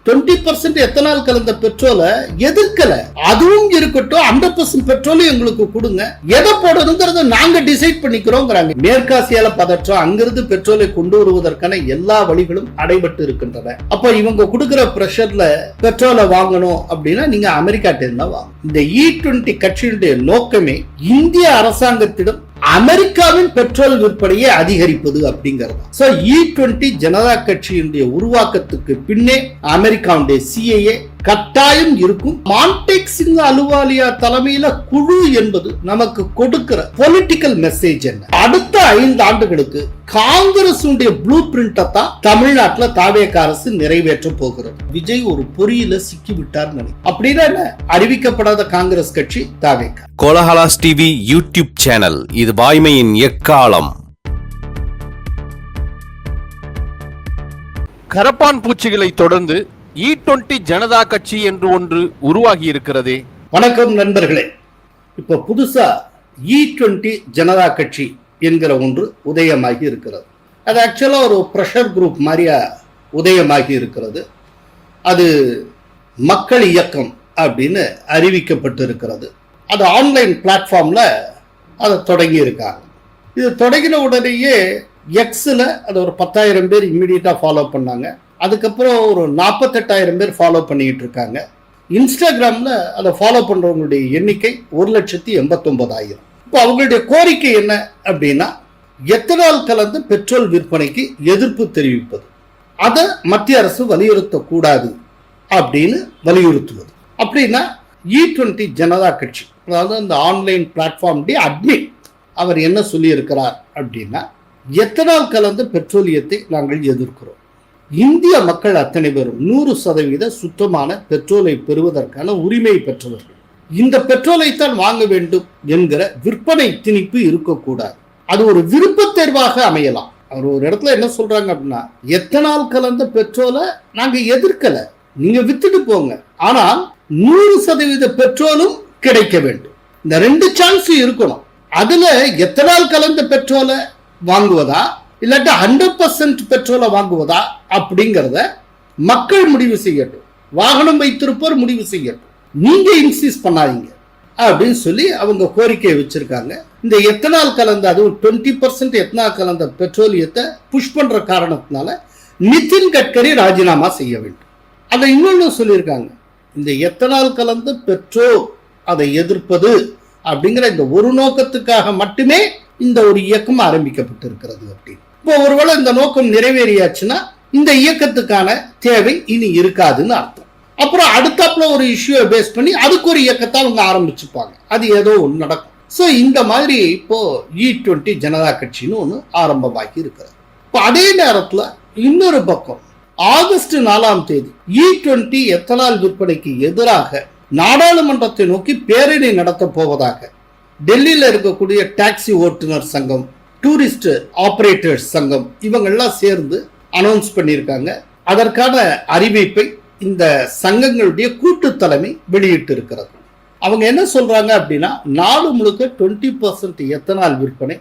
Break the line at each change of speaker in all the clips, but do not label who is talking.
20% ethanol கலந்த பெட்ரோலை எதிர்க்கல. அதுவும் இருக்கட்டும், 100% பெட்ரோலும் எங்களுக்கு கொடுங்க, எதை போடணுங்கிறத நாங்க டிசைட் பண்ணிக்கிறோம். மேற்காசியால பதற்றம், அங்கிருந்து பெட்ரோலை கொண்டு வருவதற்கான எல்லா வழிகளும் அடைபட்டு இருக்கின்றன. அப்ப இவங்க கொடுக்கிற பிரஷர்ல பெட்ரோலை வாங்கணும் அப்படின்னா நீங்க அமெரிக்காட்ட இருந்தா வாங்க. இந்த E20 கட்சியினுடைய நோக்கமே இந்திய அரசாங்கத்திடம் அமெரிக்காவின் பெட்ரோல் விற்பனையை அதிகரிப்பது அப்படிங்கிறது. E20 ஜனதா கட்சியினுடைய உருவாக்கத்துக்கு பின்னே அமெரிக்காவுடைய CIA கட்டாயம் இருக்கும். மான்டேக் சிங் அலுவாலியா தலைமையில குழு என்பது நமக்கு கொடுக்கிற பொலிட்டிக்கல் மெசேஜ் என்ன? அடுத்த 5 ஆண்டுகளுக்கு காங்கிரஸ் ப்ளூ பிரிண்ட் தான் தமிழ்நாட்டில் தாவேக அரசு நிறைவேற்ற போகிறது. விஜய் ஒரு பொறியில சிக்கிவிட்டார் அப்படின்னா என்ன? அறிவிக்கப்படாத காங்கிரஸ் கட்சி தாவேக.
கோலஹலாஸ் டிவி யூடியூப் சேனல், இது வாய்மையின் எக்காலம்.
கரப்பான் பூச்சிகளை தொடர்ந்து E20 ஜனதா கட்சி என்று ஒன்று உருவாகி இருக்கிறதே.
வணக்கம் நண்பர்களே. இப்ப புதுசா E20 ஜனதா கட்சி என்கிற ஒன்று உதயமாகி இருக்கிறது. அது ஆக்சுவலா ஒரு பிரஷர் குரூப் மாதிரியா உதயமாகி இருக்கிறது. அது மக்கள் இயக்கம் அப்படின்னு அறிவிக்கப்பட்டு இருக்கிறது. அது ஆன்லைன் பிளாட்ஃபார்ம்ல அதை தொடங்கி இருக்காங்க. இது தொடங்கின உடனேயே எக்ஸ்ல அது ஒரு 10,000 பேர் இம்மிடியட்டா ஃபாலோ பண்ணாங்க. அதுக்கப்புறம் ஒரு 48,000 பேர் ஃபாலோ பண்ணிட்டு இருக்காங்க. இன்ஸ்டாகிராம்ல அதை ஃபாலோ பண்றவங்களுடைய எண்ணிக்கை 1,89,000. இப்போ அவங்களுடைய கோரிக்கை என்ன அப்படின்னா, எத்தனால் கலந்து பெட்ரோல் விற்பனைக்கு எதிர்ப்பு தெரிவிப்பது, அதை மத்திய அரசு வலியுறுத்தக்கூடாது அப்படின்னு வலியுறுத்துவது. அப்படின்னா E20 ஜனதா கட்சி, அதாவது அந்த ஆன்லைன் பிளாட்ஃபார்முடைய அட்மின், அவர் என்ன சொல்லி இருக்கிறார் அப்படின்னா, எத்தனால் கலந்த பெட்ரோலியத்தை நாங்கள் எதிர்க்கிறோம். இந்திய மக்கள் அத்தனை பேரும் 100% சுத்தமான பெட்ரோலை பெறுவதற்கான உரிமை பெற்றவர்கள். இந்த பெட்ரோலை தான் வாங்க வேண்டும் என்கிற விற்பனை திணிப்பு இருக்கக்கூடாது. அது ஒரு விருப்ப தேர்வாக அமையலாம். அவர் ஒரு இடத்துல என்ன சொல்றாங்க அப்படின்னா, எத்தனால் கலந்த பெட்ரோலை நாங்க எதிர்க்கல, நீங்க வித்துட்டு போங்க, ஆனால் 100% பெட்ரோலும் கிடைக்க வேண்டும். இந்த 2 சான்ஸ் இருக்கணும். அதுல எத்தனால் கலந்த பெட்ரோலை வாங்குவதா இல்லாட்டா 100% பெட்ரோலை வாங்குவதா அப்படிங்கிறத மக்கள் முடிவு செய்யட்டும், வாகனம் வைத்திருப்போர் முடிவு செய்யட்டும், நீங்க இன்சிஸ்ட் பண்ணாதீங்க அப்படின்னு சொல்லி அவங்க கோரிக்கையை வச்சிருக்காங்க. இந்த எத்தனால் கலந்த, அதுவும் 20% எத்தனால் கலந்த பெட்ரோலியத்தை புஷ் பண்ற காரணத்தினால நிதின் கட்கரி ராஜினாமா செய்ய வேண்டும். அதை இன்னொன்னு சொல்லியிருக்காங்க, இந்த எத்தனால் கலந்த பெட்ரோல் அதை எதிர்ப்பது அப்படிங்கிற இந்த ஒரு நோக்கத்துக்காக மட்டுமே இந்த ஒரு இயக்கம் ஆரம்பிக்கப்பட்டிருக்கிறது அப்படின்னு. இப்போ ஒருவேளை இந்த நோக்கம் நிறைவேறியாச்சுன்னா இந்த இயக்கத்துக்கான தேவை இனி இருக்காதுன்னு அர்த்தம். அப்புறம் அடுத்தாப்புல ஒரு இஷ்யூவை பேஸ் பண்ணி அதுக்கு ஒரு இயக்கத்தை அவங்க ஆரம்பிச்சுப்பாங்க. அது ஏதோ ஒன்று நடக்கும். ஸோ இந்த மாதிரி இப்போ E20 ஜனதா கட்சின்னு ஒன்று ஆரம்பமாகி இருக்கிறது. இப்போ அதே நேரத்தில் இன்னொரு பக்கம் ஆகஸ்ட் 4ஆம் தேதி E20 எத்தனால் விற்பனைக்கு எதிராக நாடாளுமன்றத்தை நோக்கி பேரணி நடத்த போவதாக டெல்லியில் இருக்கக்கூடிய டாக்ஸி ஓட்டுநர் சங்கம், டூரிஸ்ட் ஆபரேட்டர்ஸ் சங்கம், இவங்கெல்லாம் சேர்ந்து அனௌன்ஸ் பண்ணியிருக்காங்க. அதற்கான அறிவிப்பை இந்த சங்கங்களுடைய கூட்டு தலைமை வெளியிட்டு இருக்கிறது. அவங்க என்ன சொல்றாங்க அப்படின்னா, நாடு முழுக்க 20% எத்தனால் விற்பனை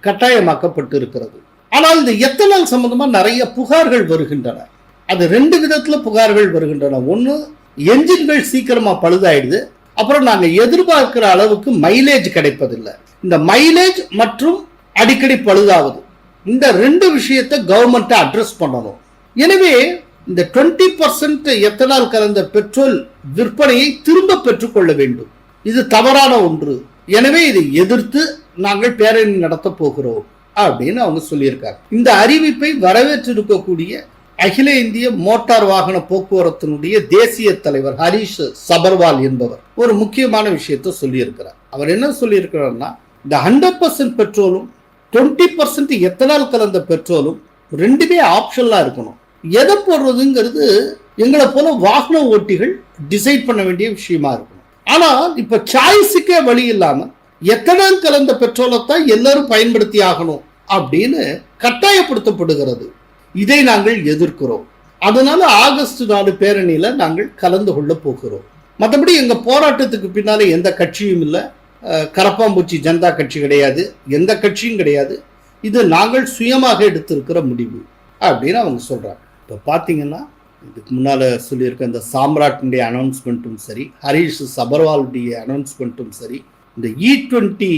கட்டாயமாக்கப்பட்டு இருக்கிறது. ஆனால் இந்த எத்தனால் சம்பந்தமா நிறைய புகார்கள் வருகின்றன. அது 2 விதத்துல புகார்கள் வருகின்றன. ஒன்று, என்ஜின்கள் சீக்கிரமா பழுதாயிடுது. அப்புறம் நாங்க எதிர்பார்க்கிற அளவுக்கு மைலேஜ் கிடைப்பதில்லை. இந்த மைலேஜ் மற்றும் அடிக்கடி பழுதாவது, இந்த 2 விஷயத்தை கவர்மெண்ட் அட்ரஸ் பண்ணணும். எனவே இந்த 20% எத்தனால் கலந்த பெட்ரோல் விற்பனையை திரும்ப பெற்றுக்கொள்ள வேண்டும். இது தவறான ஒன்று. எனவே இதை எதிர்த்து நாங்கள் பேரணி நடத்த போகிறோம் அப்படின்னு அவங்க சொல்லியிருக்காங்க. இந்த அறிவிப்பை வரவேற்றிருக்கக்கூடிய அகில இந்திய மோட்டார் வாகன போக்குவரத்தினுடைய தேசிய தலைவர் ஹரிஷ் சபர்வால் என்பவர் ஒரு முக்கியமான விஷயத்தை சொல்லியிருக்கிறார். அவர் என்ன சொல்லியிருக்கிறார்னா, இந்த 100% பெட்ரோலும் 20% எத்தனால் கலந்த பெட்ரோலும் 2மே ஆப்ஷனலா இருக்கணும். எதை போடுறதுங்கிறது எங்களை போல வாகன ஓட்டிகள் டிசைட் பண்ண வேண்டிய விஷயமா இருக்கணும். ஆனா இப்ப சாய்ஸுக்கே வழி இல்லாம எத்தனால் கலந்த பெட்ரோலை தான் எல்லாரும் பயன்படுத்தி ஆகணும் அப்படின்னு கட்டாயப்படுத்தப்படுகிறது. இதை நாங்கள் எதிர்க்கிறோம். அதனால ஆகஸ்ட் 4 பேரணியில நாங்கள் கலந்து கொள்ள போகிறோம். மற்றபடி எங்க போராட்டத்துக்கு பின்னாலே எந்த கட்சியும் இல்லை, கரப்பாம்பூச்சி ஜனதா கட்சி கிடையாது, எந்த கட்சியும் கிடையாது. இது நாங்கள் சுயமாக எடுத்திருக்கிற முடிவு அப்படின்னு அவங்க சொல்றாங்க. இப்போ பார்த்தீங்கன்னா இதுக்கு முன்னால் சொல்லியிருக்க இந்த சாம்ராட்டினுடைய அனௌன்ஸ்மெண்ட்டும் சரி, ஹரீஷ் சபர்வாலுடைய அனௌன்ஸ்மெண்ட்டும் சரி, இந்த E20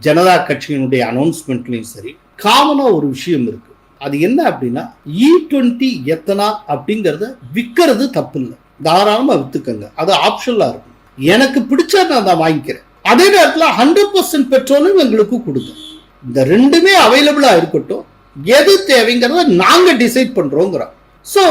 ஜனதா கட்சியினுடைய அனௌன்ஸ்மெண்ட்லையும் சரி, காமனாக ஒரு விஷயம் இருக்கு. அது என்ன அப்படின்னா, E20 எத்தனால் அப்படிங்கிறத விற்கிறது தப்பு இல்லை, தாராளமாக வித்துக்கங்க, அது ஆப்ஷனலாக இருக்கும். எனக்கு பிடிச்சா நான் தான் வாங்கிக்கிறேன். அதே நேரத்தில் 100% பெட்ரோலும் எங்களுக்கு கொடுங்க. இந்த ரெண்டுமே அவைலபிளா இருக்கட்டும், எது தேவைங்கிறத நாங்க டிசைட் பண்றோங்கிறோம். ஸோ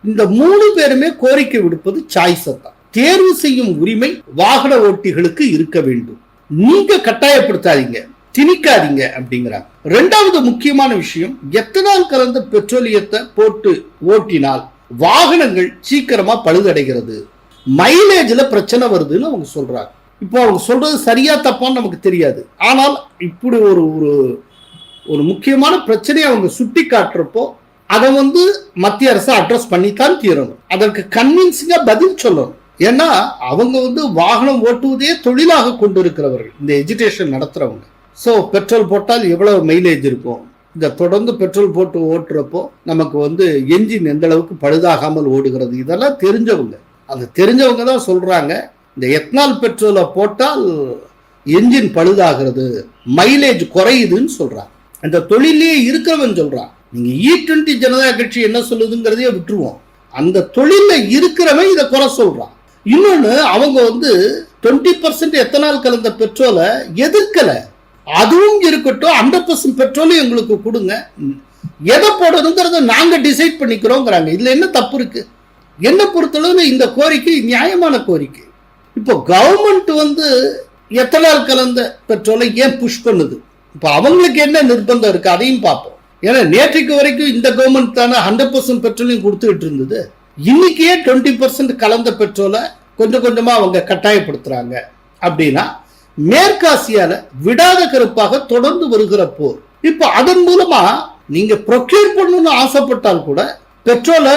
இந்த 3 பேருமே கோரிக்கை விடுப்பது சாய்ஸை தான். தேர்வு செய்யும் உரிமை வாகன ஓட்டிகளுக்கு இருக்க வேண்டும், நீங்க கட்டாயப்படுத்தாதீங்க, திணிக்காதீங்க அப்படிங்கிறாங்க. ரெண்டாவது முக்கியமான விஷயம், எத்தனால் கலந்த பெட்ரோலியத்தை போட்டு ஓட்டினால் வாகனங்கள் சீக்கிரமா பழுதடைகிறது, மைலேஜ்ல பிரச்சனை வருதுன்னு அவங்க சொல்றாங்க. இப்போ அவங்க சொல்றது சரியா தப்பான்னு நமக்கு தெரியாது. ஆனால் இப்படி ஒரு முக்கியமான பிரச்சனையை அவங்க சுட்டி காட்டுறப்போ அதை மத்திய அரசு அட்ரஸ் பண்ணித்தான் தீரணும். அதற்கு கன்வின்சிங்கா பதில் சொல்லணும். ஏன்னா அவங்க வாகனம் ஓட்டுவதே தொழிலாக கொண்டு இருக்கிறவர்கள், இந்த எஜுகேஷன் நடத்துறவங்க. ஸோ பெட்ரோல் போட்டால் எவ்வளவு மைலேஜ் இருக்கும், இந்த தொடர்ந்து பெட்ரோல் போட்டு ஓட்டுறப்போ நமக்கு என்ஜின் எந்த அளவுக்கு பழுதாகாமல் ஓடுகிறது, இதெல்லாம் தெரிஞ்சவங்க. அது தெரிஞ்சவங்க தான் சொல்றாங்க, இந்த எத்தனால் பெட்ரோலை போட்டால் என்ஜின் பழுதாகிறது, மைலேஜ் குறையுதுன்னு சொல்றாங்க. அந்த தொழிலே இருக்கிறவன் சொல்றான். நீங்க E20 ஜனதா கட்சி என்ன சொல்லுதுங்கிறதையே விட்டுருவோம், அந்த தொழில இருக்கிறவன் இதை குறை சொல்றான். இன்னொன்னு, அவங்க 20% எத்தனால் கலந்த பெட்ரோலை எதிர்க்கல, அதுவும் இருக்கட்டும், 100% பெட்ரோலும் எங்களுக்கு கொடுங்க, எதை போடணுங்கிறத நாங்க டிசைட் பண்ணிக்கிறோங்கிறாங்க. இதுல என்ன தப்பு இருக்கு? என்ன பொறுத்தளவு இந்த கோரிக்கை நியாயமான கோரிக்கை. இப்போ கவர்மெண்ட் எத்தனால் கலந்த பெட்ரோலை ஏன் புஷ் பண்ணுது? இப்போ அவங்களுக்கு என்ன நிர்பந்தம் இருக்கு அதையும் பார்ப்போம். ஏன்னா நேற்றைக்கு வரைக்கும் இந்த கவர்மெண்ட் தானே 100% பெட்ரோலையும் கொடுத்துட்டு இருந்தது. இன்னைக்கே 20% கலந்த பெட்ரோலை கொஞ்சம் கொஞ்சமா அவங்க கட்டாயப்படுத்துறாங்க. அப்படின்னா மேற்காசியால விடாத கருப்பாக தொடர்ந்து வருகிற போர். இப்போ அதன் மூலமா நீங்க ப்ரொக்யூர் பண்ணணும்னு ஆசைப்பட்டால் கூட பெட்ரோலை,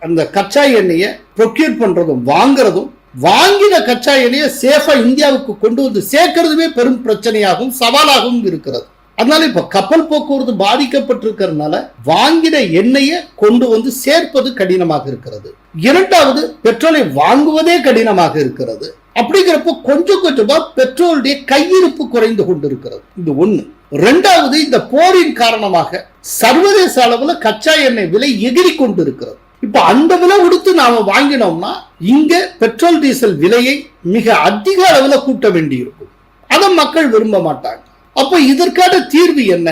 அந்த கச்சா எண்ணெயை ப்ரொக்யூர் பண்றதும் வாங்குறதும், வாங்கின கச்சா எண்ணெயை சேஃபா இந்தியாவுக்கு கொண்டு சேர்க்கறதுமே பெரும் பிரச்சனையாகவும் சவாலாகவும் இருக்கிறது. அதனால இப்ப கப்பல் போக்குவரத்து பாதிக்கப்பட்டிருக்கிறதுனால வாங்கின எண்ணெயை கொண்டு சேர்ப்பது கடினமாக இருக்கிறது. இரண்டாவது, பெட்ரோலை வாங்குவதே கடினமாக இருக்கிறது. அப்படிங்கிறப்ப கொஞ்சம் கொஞ்சமா பெட்ரோலுடைய கையிருப்பு குறைந்து கொண்டிருக்கிறது. இது ஒண்ணு. ரெண்டாவது, இந்த போரின் காரணமாக சர்வதேச அளவுல கச்சா எண்ணெய் விலை எகிரி கொண்டு இருக்கிறது. இப்ப அந்த விலை கொடுத்து நாம வாங்கினோம்னா இங்க பெட்ரோல் டீசல் விலையை மிக அதிக அளவுல கூட்ட வேண்டி இருக்கும். அதை மக்கள் விரும்ப மாட்டாங்க. அப்ப இதற்கான தீர்வு என்ன?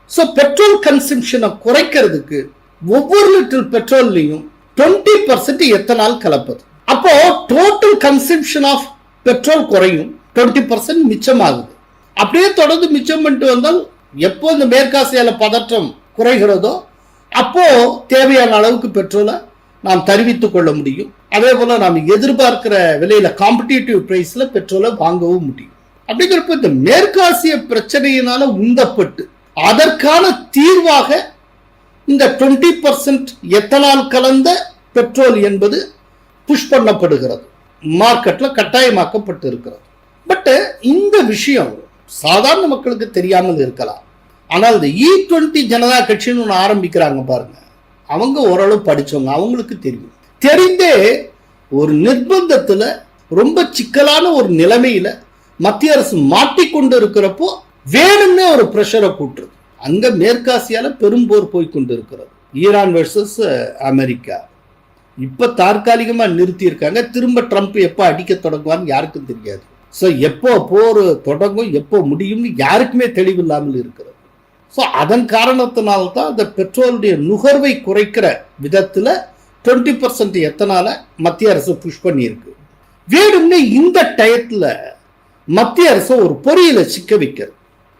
சோ பெட்ரோல் கன்சம்ஷனை குறைக்கிறதுக்கு ஒவ்வொரு லிட்டர் பெட்ரோல்லையும் 20% எத்தனால் கலப்பது. அப்போ டோட்டல் கன்சம்ஷன் ஆஃப் பெட்ரோல் குறையும், 20% மிச்சமாகுது. அப்படியே தொடர்ந்து மிச்சம் பண்ணிட்டு வந்தால் எப்போ இந்த மேற்காசியால பதற்றம் குறைகிறதோ அப்போ தேவையான அளவுக்கு பெட்ரோலை நாம் தருவித்துக் கொள்ள முடியும். அதே போல நாம் எதிர்பார்க்கிற விலையில காம்படிட்டிவ் பிரைஸ்ல பெட்ரோலை வாங்கவும் முடியும். அப்படிங்கிறப்ப இந்த மேற்காசிய பிரச்சனையினால உந்தப்பட்டு அதற்கான தீர்வாக இந்த 20% எத்தனால் கலந்த பெட்ரோல் என்பது புஷ் பண்ணப்படுகிறது, மார்க்கெட்ல கட்டாயமாக்கப்பட்டு இருக்கிறது. பட் இந்த விஷயம் சாதாரண மக்களுக்கு தெரியாமல் இருக்கலாம். ஆனால் இந்த E20 ஜனதா கட்சின்னு ஒன்று ஆரம்பிக்கிறாங்க பாருங்க, அவங்க ஓரளவு படிச்சவங்க, அவங்களுக்கு தெரியும். தெரிந்தே ஒரு நிர்பந்தத்துல ரொம்ப சிக்கலான ஒரு நிலைமையில மத்திய அரசு மாட்டிக்கொண்டு இருக்கிறப்போ வேணும்னே ஒரு பிரஷரை கூட்டுறது. அங்க மேற்காசியால பெரும் போர் போய்கொண்டு இருக்கிறது. ஈரான் வெர்சஸ் அமெரிக்கா இப்ப தற்காலிகமா நிறுத்தி இருக்காங்க. திரும்ப ட்ரம்ப் எப்ப அடிக்க தொடங்குவான்னு யாருக்கும் தெரியாது. ஸோ எப்போ போர் தொடங்கும், எப்போ முடியும்னு யாருக்குமே தெளிவில்லாமல் இருக்கிறது. ஸோ அதன் காரணத்தினால்தான் இந்த பெட்ரோலுடைய நுகர்வை குறைக்கிற விதத்துல 20% எத்தனால மத்திய அரசு புஷ் பண்ணியிருக்கு. வேணும்னே இந்த டயத்துல மத்திய அரசு ஒரு பொறியில சிக்க வைக்கிறது.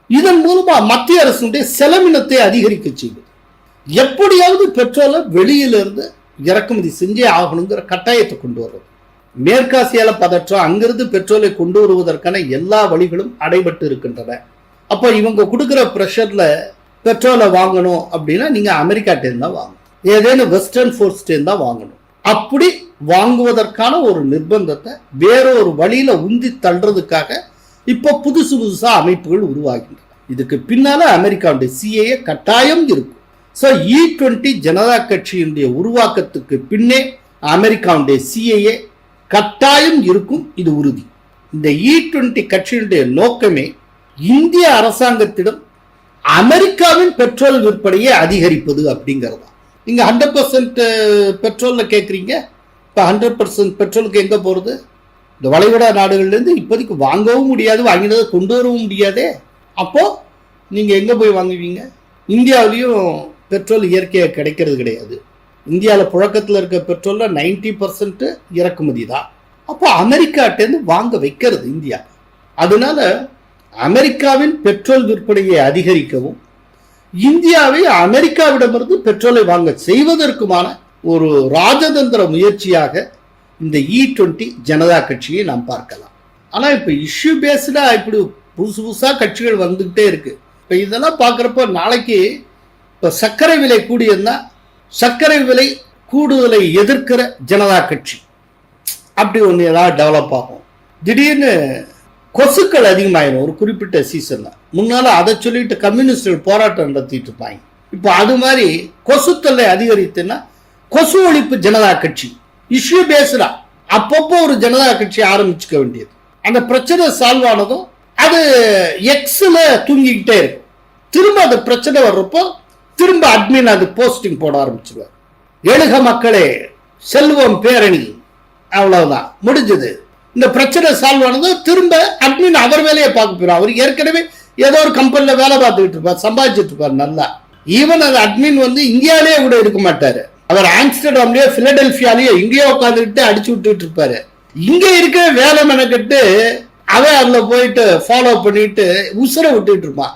இதன் மூலமா மத்திய அரசுடைய செலவினத்தை அதிகரிக்க செய்வது. எப்படியாவது பெட்ரோலை வெளியிலிருந்து இறக்குமதி செஞ்சே ஆகணுங்கிற கட்டாயத்தை கொண்டு வர்றது. மேற்காசியால பதற்றம், அங்கிருந்து பெட்ரோலை கொண்டு வருவதற்கான எல்லா வழிகளும் அடைபட்டு இருக்கின்றன. அப்போ இவங்க கொடுக்குற ப்ரெஷர்ல பெட்ரோலை வாங்கணும் அப்படின்னா நீங்க அமெரிக்காட்டேருந்து தான் வாங்கணும், ஏதேனும் வெஸ்டர்ன் ஃபோர்ஸ்டேருந்து தான் வாங்கணும். அப்படி வாங்குவதற்கான ஒரு நிர்பந்தத்தை வேறொரு வழியில உந்தி தள்ளுறதுக்காக இப்ப புதுசா அமைப்புகள் உருவாகின்றன. இதுக்கு பின்னால அமெரிக்காவுடைய CAA கட்டாயம் இருக்கும். ஸோ E20 ஜனதா கட்சியினுடைய உருவாக்கத்துக்கு பின்னே அமெரிக்காவுடைய CIA கட்டாயம் இருக்கும், இது உறுதி. இந்த E20 கட்சியினுடைய நோக்கமே இந்திய அரசாங்கத்திடம் அமெரிக்காவின் பெட்ரோல் விற்பனையை அதிகரிப்பது அப்படிங்கிறதா. நீங்க 100% பெட்ரோல்ல கேட்குறீங்க, இப்போ 100% பெட்ரோலுக்கு எங்க போறது? இந்த வளைகுடா நாடுகள்லேருந்து இப்போதைக்கு வாங்கவும் முடியாது, வாங்கினதை கொண்டு வரவும் முடியாதே. அப்போ நீங்க எங்க போய் வாங்குவீங்க? இந்தியாவிலையும் பெட்ரோல் இயற்கையாக கிடைக்கிறது கிடையாது. இந்தியாவில் புழக்கத்தில் இருக்க பெட்ரோல்ல 90% இறக்குமதி தான். அப்போ அமெரிக்காட்டேருந்து வாங்க வைக்கிறது இந்தியா. அதனால அமெரிக்காவின் பெட்ரோல் விற்பனையை அதிகரிக்கவும் இந்தியாவை அமெரிக்காவிடமிருந்து பெட்ரோலை வாங்க செய்வதற்குமான ஒரு ராஜதந்திர முயற்சியாக இந்த E20 ஜனதா கட்சியை நாம் பார்க்கலாம். ஆனா இப்ப இஷ்யூ பேஸ்டா இப்படி புதுசு புதுசா கட்சிகள் வந்துகிட்டே இருக்கு. இப்ப இதெல்லாம் பார்க்குறப்ப நாளைக்கு இப்ப சர்க்கரை விலை கூடியிருந்தா சர்க்கரை விலை கூடுதலை எதிர்க்கிற ஜனதா கட்சி அப்படி ஒன்று ஏதாவது டெவலப் ஆகும். திடீர்னு கொசுக்கள் அதிகமாயிடும் ஒரு குறிப்பிட்ட சீசன்ல. முன்னால அதை சொல்லிட்டு கம்யூனிஸ்டுகள் போராட்டம் நடத்திட்டு இருப்பாங்க. இப்போ அது மாதிரி கொசு தொல்லை அதிகரித்துன்னா கொசு ஒழிப்பு ஜனதா கட்சி இஷ்யூ பேசுறா அப்பப்போ ஒரு ஜனதா கட்சி ஆரம்பிச்சுக்க வேண்டியது. அந்த பிரச்சனை சால்வ் ஆனதும் அது எக்ஸ்ல தூங்கிக்கிட்டே இருக்கும். திரும்ப அந்த பிரச்சனை வர்றப்போ திரும்ப அட்மின் அது போஸ்டிங் போட ஆரம்பிச்சிருவார். எழுக மக்களே செல்வம் பேரணி, அவ்வளவுதான் முடிஞ்சது. இந்த பிரச்சனை சால்வ் ஆனதும் திரும்ப அட்மின் அவர் வேலையை பார்க்க போயிடும். அவர் ஏற்கனவே ஏதோ ஒரு கம்பெனில வேலை பார்த்துக்கிட்டு இருப்பார், சம்பாதிச்சுட்டு இருப்பார் நல்லா. ஈவன் அது அட்மின் இந்தியாவிலேயே கூட இருக்க மாட்டாரு. அவர் ஆம்ஸ்டர்டாம்லயோ பிலடெல்பியாலேயோ இங்கேயோ உட்காந்துக்கிட்டு அடிச்சு விட்டுட்டு இருப்பாரு. இங்க இருக்க வேலை மெனக்கட்டு அவன் அதுல போயிட்டு ஃபாலோ பண்ணிட்டு உசுர விட்டுட்டு இருப்பான்.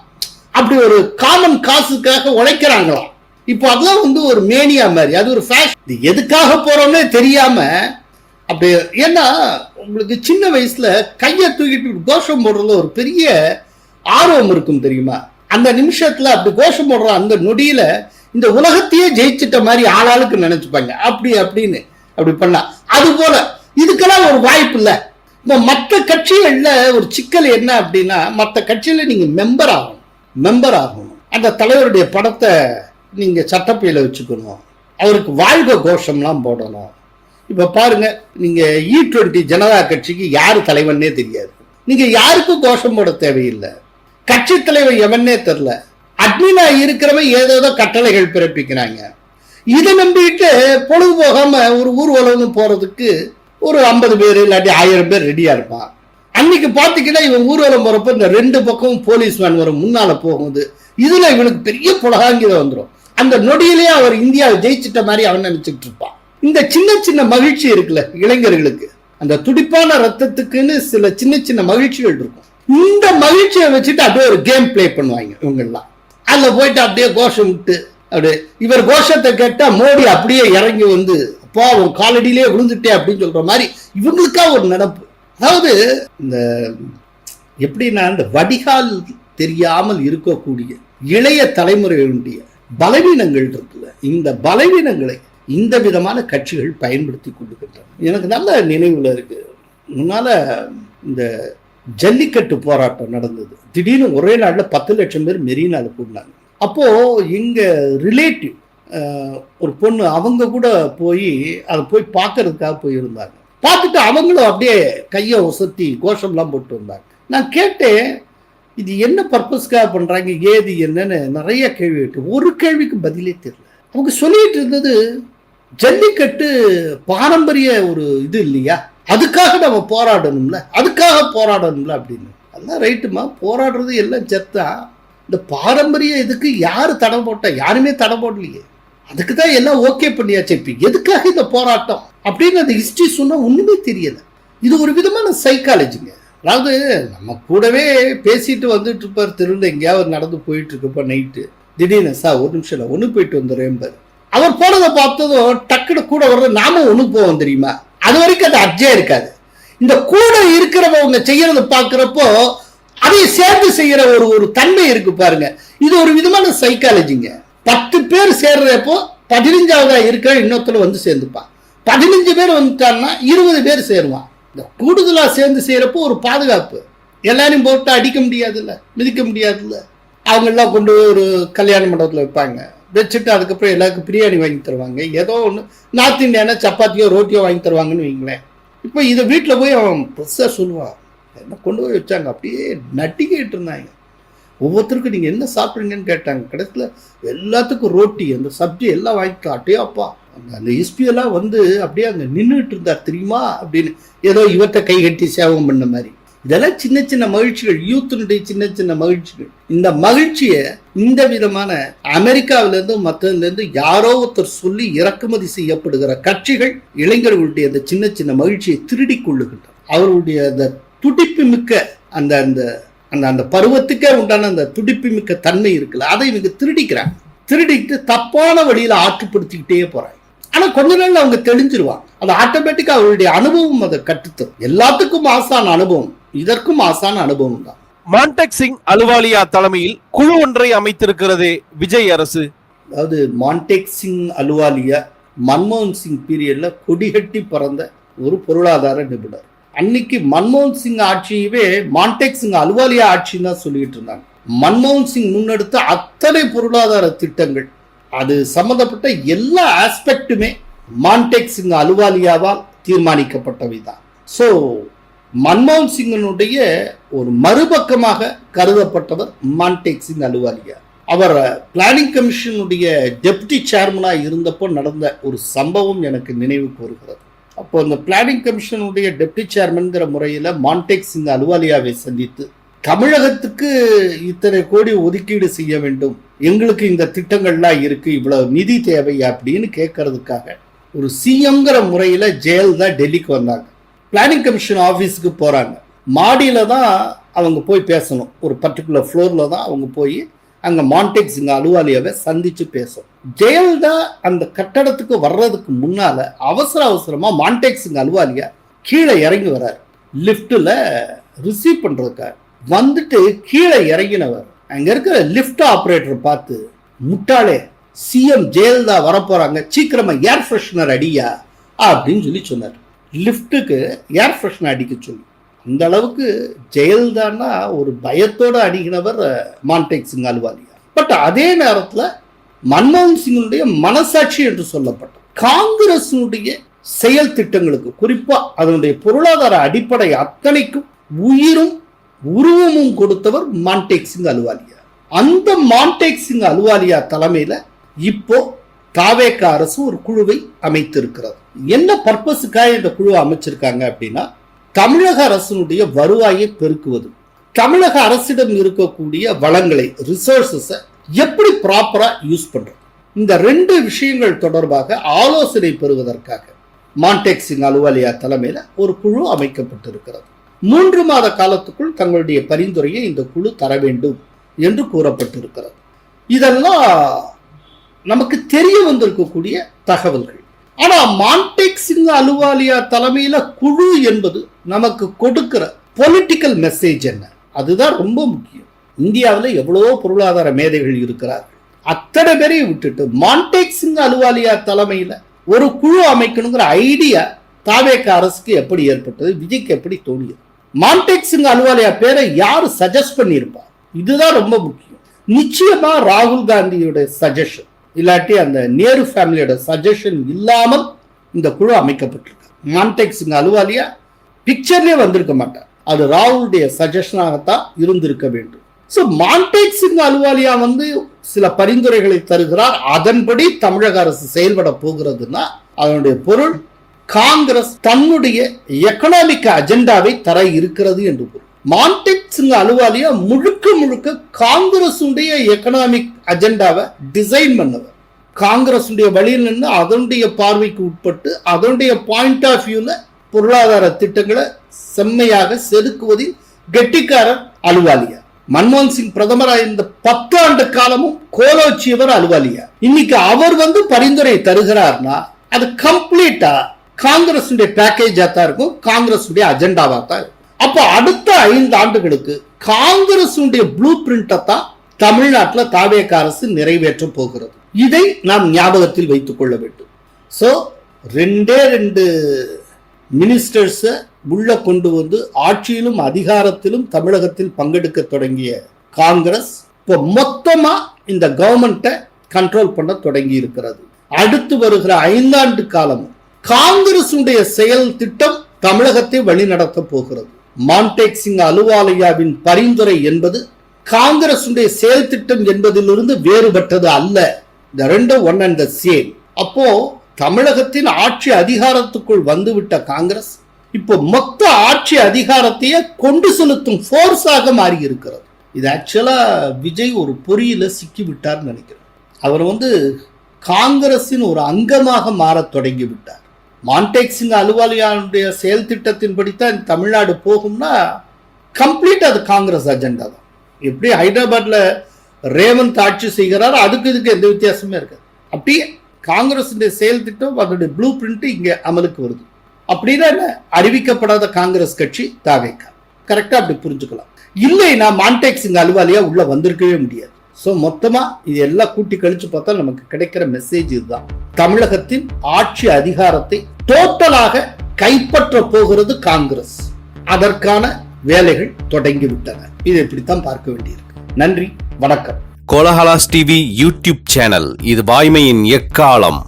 அப்படி ஒரு காமன் காசுக்காக உழைக்கிறாங்களாம். இப்போ அதெல்லாம் ஒரு மேனியா மாதிரி, அது ஒரு ஃபேஷன். எதுக்காக போறோம்னே தெரியாம அப்படி. ஏன்னா உங்களுக்கு சின்ன வயசுல கையை தூக்கிட்டு கோஷம் போடுறதுல ஒரு பெரிய ஆர்வம் இருக்கும் தெரியுமா? அந்த நிமிஷத்துல அப்படி கோஷம் போடுற அந்த நொடியில இந்த உலகத்தையே ஜெயிச்சிட்ட மாதிரி ஆளாளுக்கு நினைச்சுப்பாங்க. அப்படின்னு அப்படி பண்ணா அது போல இதுக்கெல்லாம் ஒரு வாய்ப்பு இல்லை. இந்த மற்ற கட்சிகள்ல ஒரு சிக்கல் என்ன அப்படின்னா, மற்ற கட்சியில நீங்க மெம்பர் ஆகணும். அந்த தலைவருடைய படத்தை நீங்க சட்டப்பையில வச்சுக்கணும், அவருக்கு வாழ்க கோஷம்லாம் போடணும். இப்ப பாருங்க, நீங்க E20 ஜனதா கட்சிக்கு யாரு தலைவன்னே தெரியாது. நீங்க யாருக்கும் கோஷம் போட தேவையில்லை. கட்சி தலைவர் எவன்னே தெரியல. அட்மினா இருக்கிறவன் ஏதோ கட்டளைகள் பிறப்பிக்கிறாங்க. இதை நம்பிட்டு பொழுது போகாம ஒரு ஊர்வலம் போறதுக்கு ஒரு 50 பேர் இல்லாட்டி 1000 பேர் ரெடியா இருப்பான். அன்னைக்கு பாத்தீங்கன்னா இவன் ஊர்வலம் போறப்ப இந்த 2 பக்கமும் போலீஸ் வேன் வரும், முன்னால போகுது. இதுல இவனுக்கு பெரிய புலகாங்கித வந்துடும். அந்த நொடியிலேயே அவர் இந்தியாவை ஜெயிச்சிட்ட மாதிரி அவன் நினைச்சுட்டு இருப்பான். இந்த சின்ன சின்ன மகிழ்ச்சி இருக்குல்ல இளைஞர்களுக்கு, அந்த துடிப்பான ரத்தத்துக்குன்னு சில சின்ன சின்ன மகிழ்ச்சிகள் இருக்கும். இந்த மகிழ்ச்சியை வச்சுட்டு அப்படியே ஒரு கேம் பிளே பண்ணுவாங்க இவங்கெல்லாம். அதுல போயிட்டு அப்படியே கோஷம் விட்டு அப்படியே இவர் கோஷத்தை கேட்டா மோடி அப்படியே இறங்கி அப்பா உன் காலடியிலே விழுந்துட்டே அப்படின்னு சொல்ற மாதிரி இவங்களுக்கா ஒரு நடப்பு. அதாவது இந்த எப்படின்னா, இந்த வடிகால் தெரியாமல் இருக்கக்கூடிய இளைய தலைமுறையுடைய பலவீனங்கள் இருக்குல்ல, இந்த பலவீனங்களை இந்த விதமான கட்சிகள் பயன்படுத்தி கொண்டிருக்கின்றன. எனக்கு நல்ல நினைவுல இருக்கு, முன்னால இந்த ஜல்லிக்கட்டு போராட்டம் நடந்தது. திடீர்னு ஒரே நாள்ல 10 லட்சம் பேர் மெரினால கூடினாங்க. அப்போ எங்க ரிலேட்டிவ் ஒரு பொண்ணு, அவங்க கூட அதை போய் பார்க்கறதுக்காக போயிருந்தாங்க. பார்த்துட்டு அவங்களும் அப்படியே கையை ஒசத்தி கோஷம்லாம் போட்டு வந்தாங்க. நான் கேட்டேன், இது என்ன பர்பஸ்க்காக பண்றாங்க, ஏது என்னன்னு நிறைய கேள்வி கேட்டு ஒரு கேள்விக்கு பதிலே தெரியல. அவங்க சொல்லிட்டு இருந்தது, ஜல்லிக்கட்டு பாரம்பரிய ஒரு இது இல்லையா, அதுக்காக நம்ம போராடணும்ல அப்படின்னு. அதெல்லாம் ரைட்டுமா, போராடுறது எல்லாம் செத்தா. இந்த பாரம்பரிய இதுக்கு யாரு தடை போட்டா? யாருமே தடை போடலையே. அதுக்கு தான் எல்லாம் ஓகே பண்ணியாச்சு. இப்ப எதுக்காக இந்த போராட்டம் அப்படின்னு அந்த ஹிஸ்டரி சொன்னா ஒண்ணுமே தெரியல. இது ஒரு விதமான சைக்காலஜிங்க. அதாவது நம்ம கூடவே பேசிட்டு வந்துட்டு இருப்பார், தெருவில் எங்கேயாவது நடந்து போயிட்டு இருக்கப்ப நைட்டு திடீர்னு சார் ஒரு நிமிஷம் இல்லை ஒன்று போயிட்டு வந்துடுறேன். அவர் போனதை பார்த்ததும் டக்குனு கூட வர்றது, நாம ஒன்று போவோம் தெரியுமா? அது வரைக்கும் அது அர்ஜே இருக்காது. இந்த கூட இருக்கிறவங்க செய்யறத பார்க்கிறப்போ அதையும் சேர்ந்து செய்யற ஒரு தன்மை இருக்கு பாருங்க. இது ஒரு விதமான சைக்காலஜிங்க. 10 பேர் சேர்றப்போ 15ஆவதா இருக்க இன்னொருத்தர் சேர்ந்துப்பான். 15 பேர் வந்துட்டான்னா 20 பேர் சேருவான். இந்த கூடுதலா சேர்ந்து செய்யறப்போ ஒரு பாதுகாப்பு. எல்லாரையும் போட்டு அடிக்க முடியாதுல்ல, மிதிக்க முடியாதுல்ல. அவங்க எல்லாம் கொண்டு ஒரு கல்யாண மண்டபத்தில் வைப்பாங்க, வச்சுட்டு அதுக்கப்புறம் எல்லாருக்கும் பிரியாணி வாங்கி தருவாங்க, ஏதோ ஒன்று நார்த் இந்தியானா சப்பாத்தியோ ரோட்டியோ வாங்கி தருவாங்கன்னு வைங்களேன். இப்போ இதை வீட்டில் போய் அவன் பெருசாக சொல்லுவான், என்ன கொண்டு போய் வச்சாங்க, அப்படியே நட்டிக்கிட்டு இருந்தாங்க. ஒவ்வொருத்தருக்கும் நீங்கள் என்ன சாப்பிட்றீங்கன்னு கேட்டாங்க. கடைசியில் எல்லாத்துக்கும் ரோட்டி அந்த சப்ஜி எல்லாம் வாங்கிக்கலாம். அப்படியே அப்பா அந்த எஸ்பியெல்லாம் வந்து அப்படியே அங்கே நின்றுட்டு இருந்தார் தெரியுமா அப்படின்னு, ஏதோ இவற்றை கை கட்டி சேவம் பண்ண மாதிரி. இதெல்லாம் சின்ன சின்ன மகிழ்ச்சிகள், யூத்தினுடைய சின்ன சின்ன மகிழ்ச்சிகள். இந்த மகிழ்ச்சியை இந்த விதமான அமெரிக்காவிலேருந்து மற்றதுலேருந்து யாரோ ஒருத்தர் சொல்லி இறக்குமதி செய்யப்படுகிற கட்சிகள் இளைஞர்களுடைய அந்த சின்ன சின்ன மகிழ்ச்சியை திருடி கொள்ளுகின்றன. அவர்களுடைய அந்த துடிப்பு மிக்க அந்த அந்த அந்த அந்த பருவத்துக்கே உண்டான அந்த துடிப்பு மிக்க தன்மை இருக்குல்ல, அதை இவங்க திருடிக்கிறாங்க. திருடிட்டு தப்பான வழியில் ஆற்றுப்படுத்திக்கிட்டே போறாங்க. ஆனா கொஞ்ச நாள் அவங்க தெளிஞ்சிருவாங்க. அது ஆட்டோமேட்டிக்கா அவருடைய அனுபவம் அதை கட்டுத்தரும். எல்லாத்துக்கும் ஆசான அனுபவம், இதற்கும் ஆசான அனுபவம் தான்.
மான்டெக் சிங் அலுவாலியா தலைமையில் குழு ஒன்றை அமைத்திருக்கிறதே விஜய் அரசு.
அதாவது மான்டெக் சிங் அலுவாலியா மன்மோகன் சிங் பீரியட்ல கொடிகட்டி பறந்த ஒரு பொருளாதார நிபுணர். அன்னைக்கு மன்மோகன் சிங் ஆட்சியவே மான்டெக் சிங் அலுவாலியா ஆட்சின்னு தான் சொல்லிட்டு இருந்தாங்க. மன்மோகன் சிங் முன்னெடுத்த அத்தனை பொருளாதார திட்டங்கள், அது சம்பந்தப்பட்ட எல்லா ஆஸ்பெக்டுமே மான்டெக் சிங் அலுவாலியாவால் தீர்மானிக்கப்பட்டவை தான். ஸோ மன்மோகன் சிங்கினுடைய ஒரு மறுபக்கமாக கருதப்பட்டவர் மான்டெக் சிங் அலுவாலியா. அவர் பிளானிங் கமிஷனுடைய டெப்டி சேர்மனா இருந்தப்போ நடந்த ஒரு சம்பவம் எனக்கு நினைவுக்கு வருகிறது. அப்போ இந்த பிளானிங் கமிஷனுடைய டெப்டி சேர்மன்கிற முறையில் மான்டெக் சிங் அலுவாலியாவை சந்தித்து தமிழகத்துக்கு இத்தனை கோடி ஒதுக்கீடு செய்ய வேண்டும், எங்களுக்கு இந்த திட்டங்கள்லாம் இருக்கு, இவ்வளவு நிதி தேவை அப்படின்னு கேட்கறதுக்காக ஒரு சிஎம்ங்கிற முறையில் ஜெயலலிதா டெல்லிக்கு வந்தாங்க. பிளானிங் கமிஷன் ஆஃபீஸுக்கு போகிறாங்க. மாடியில் தான் அவங்க போய் பேசணும், ஒரு பர்டிகுலர் ஃப்ளோரில் தான் அவங்க போய் அங்கே மான்டெக் சிங் அலுவாலியாவை சந்தித்து பேசணும். ஜெயலலிதா அந்த கட்டடத்துக்கு வர்றதுக்கு முன்னால் அவசரமாக மான்டெக் சிங் அலுவாலியா கீழே இறங்கி வர்றார். லிஃப்ட்டில் ரிசீவ் பண்ணுறதுக்காக வந்துட்டு கீழே இறங்கினவர் அங்கே இருக்கிற லிஃப்ட் ஆப்ரேட்டர் பார்த்து, முட்டாளே, சிஎம் ஜெயலலிதா வரப்போகிறாங்க, சீக்கிரமாக ஏர் ஃப்ரெஷ்னர் அடியா அப்படின்னு சொல்லி சொன்னார். லிஃப்ட்டுக்கு ஏர் ஃப்ரெஷ்னர் அடிக்க சொல்லி. அந்த அளவுக்கு ஜெயலலிதான்னா ஒரு பயத்தோடு அணுகினவர் மான்டெக் சிங் அலுவாலியா. பட் அதே நேரத்தில் மன்மோகன் சிங்கினுடைய மனசாட்சி என்று சொல்லப்பட்ட காங்கிரசினுடைய செயல் திட்டங்களுக்கு, குறிப்பா அதனுடைய பொருளாதார அடிப்படை அத்தனைக்கும் உயிரும் உருவமும் கொடுத்தவர் மான்டெக் சிங் அலுவாலியா. அந்த மான்டெக் சிங் அலுவாலியா தலைமையில இப்போ தாவேக அரசு ஒரு குழுவை அமைத்திருக்கிறது. என்ன பர்பஸுக்காக இந்த குழுவை அமைச்சிருக்காங்க அப்படின்னா, தமிழக அரசினுடைய வருவாயை பெருக்குவது, தமிழக அரசிடம் இருக்கக்கூடிய வளங்களை, ரிசோர்சஸை எப்படி ப்ராப்பரா யூஸ் பண்றது, இந்த ரெண்டு விஷயங்கள் தொடர்பாக ஆலோசனை பெறுவதற்காக மான்டெக் சிங் அலுவாலியா தலைமையில ஒரு குழு அமைக்கப்பட்டிருக்கிறது. 3 மாத காலத்துக்குள் தங்களுடைய பரிந்துரையை இந்த குழு தர வேண்டும் என்று கூறப்பட்டிருக்கிறது. இதெல்லாம் நமக்கு தெரிய வந்திருக்கக்கூடிய தகவல்கள். ஆனா மான்டெக் சிங் அலுவாலியா தலைமையில குழு என்பது நமக்கு கொடுக்கிற பொலிட்டிக்கல் மெசேஜ் என்ன, அதுதான் ரொம்ப முக்கியம். இந்தியாவில் எவ்வளவோ பொருளாதார மேதைகள் இருக்கிறார்கள். அத்தனை பேரையும் விட்டுட்டு மான்டெக் சிங் அலுவாலியா தலைமையில ஒரு குழு அமைக்கணுங்கிற ஐடியா தாவேக அரசுக்கு எப்படி ஏற்பட்டது, விஜய்க்கு எப்படி தோணியது, மான்டெக் சிங் அலுவாலியா பேரை யாரு சஜஸ்ட் பண்ணியிருப்பா, இதுதான் ரொம்ப முக்கியம். நிச்சயமா ராகுல் காந்தியோட சஜஷன் இல்லாட்டி அந்த நேரு ஃபேமிலியோட சஜஷன் இல்லாமல் இந்த குழு அமைக்கப்பட்டிருக்கு. மான்டெக் சிங் அலுவாலியா பிக்சர்லேயே வந்திருக்க மாட்டார், அது ராகுலுடைய சஜஷனாகத்தான் இருந்திருக்க வேண்டும். ஸோ மான்டெக் சிங் அலுவாலியா சில பரிந்துரைகளை தருகிறார், அதன்படி தமிழக அரசு செயல்பட போகிறதுனா அதனுடைய பொருள் காங்கிரஸ் தன்னுடைய எக்கனாமிக் அஜெண்டாவை தர இருக்கிறது என்று பொருள். மான்டெக் சிங் அலுவாலியா முழுக்க முழுக்க காங்கிரசுடைய எக்கனாமிக் அஜெண்டாவை டிசைன் பண்ணவர். காங்கிரசுடைய வழியில் நின்று அதனுடைய பார்வைக்கு உட்பட்டு அதனுடைய பாயிண்ட் ஆஃப் வியூல பொருளாதார திட்டங்களை செம்மையாக செதுக்குவதில் கெட்டிக்காரர் அலுவாலியா. மன்மோகன் சிங் பிரதமராக இருந்த 10 ஆண்டு காலமும் கோலோச்சியவர் அலுவாலியா. இன்னைக்கு அவர் பரிந்துரை தருகிறார்னா அது கம்ப்ளீட்டா காங்கிரஸ் பேக்கேஜா தான் இருக்கும், காங்கிரஸ் அஜெண்டாவா தான் இருக்கும். அப்ப அடுத்த 5 ஆண்டுகளுக்கு காங்கிரஸ் ப்ளூ பிரிண்டை தான் தமிழ்நாட்டில் தாவேக அரசு நிறைவேற்ற போகிறது. இதை நாம் ஞாபகத்தில் வைத்துக் கொள்ள வேண்டும். ஸோ 2 மினிஸ்டர்ஸை உள்ள கொண்டு ஆட்சியிலும் அதிகாரத்திலும் தமிழகத்தில் பங்கெடுக்க தொடங்கிய காங்கிரஸ் இப்போ மொத்தமா இந்த கவர்மெண்ட்டை கண்ட்ரோல் பண்ண தொடங்கி இருக்கிறது. அடுத்து வருகிற 5 ஆண்டு காலம் காங்கிரசுடைய செயல் திட்டம் தமிழகத்தை வழிநடத்த போகிறது. மான்டேக் சிங் அலுவாலியாவின் பரிந்துரை என்பது காங்கிரசுடைய செயல் திட்டம் என்பதிலிருந்து வேறுபட்டது அல்ல. இந்த ரெண்டும் ஒன் அண்ட் த சேம். அப்போ தமிழகத்தின் ஆட்சி அதிகாரத்துக்குள் வந்துவிட்ட காங்கிரஸ் இப்போ மொத்த ஆட்சி அதிகாரத்தையே கொண்டு செலுத்தும் போர்ஸாக மாறி இருக்கிறது. இது ஆக்சுவலா விஜய் ஒரு பொறியில சிக்கி விட்டார் நினைக்கிறேன். அவர் காங்கிரசின் ஒரு அங்கமாக மாற தொடங்கி விட்டார். மான்டேக் சிங் அலுவாலியாவுடைய செயல் திட்டத்தின்படித்தான் தமிழ்நாடு போகும்னா கம்ப்ளீட் அது காங்கிரஸ் அஜெண்டா தான். எப்படி ஹைதராபாத்ல ரேவந்த் ஆட்சி செய்கிறார், அதுக்கு இதுக்கு எந்த வித்தியாசமே இருக்காது. அப்படியே காங்கிரஸ் செயல் திட்டம் அதனுடைய ப்ளூ பிரிண்ட் இங்க அமலுக்கு வருது. அப்படின்னா அறிவிக்கப்படாத காங்கிரஸ் கட்சி தாவேகா. கரெக்டா அப்படி புரிஞ்சுக்கலாம். இல்லைன்னா மான்டேக் சிங் அலுவாலியா உள்ள வந்திருக்கவே முடியாது. சோ மொத்தமா இது எல்லாம் கூட்டி கழிச்சு பார்த்தா நமக்கு கிடைக்கிற மெசேஜ் இதுதான். தமிழகத்தின் ஆட்சி அதிகாரத்தை டோட்டலாக கைப்பற்ற போகிறது காங்கிரஸ். அதற்கான வேலைகள் தொடங்கிவிட்டன. இது இப்படித்தான் பார்க்க வேண்டியிருக்கு. நன்றி, வணக்கம்.
கோலஹலாஸ் டிவி யூடியூப் சேனல், இது வாய்மையின் எக்காலம்.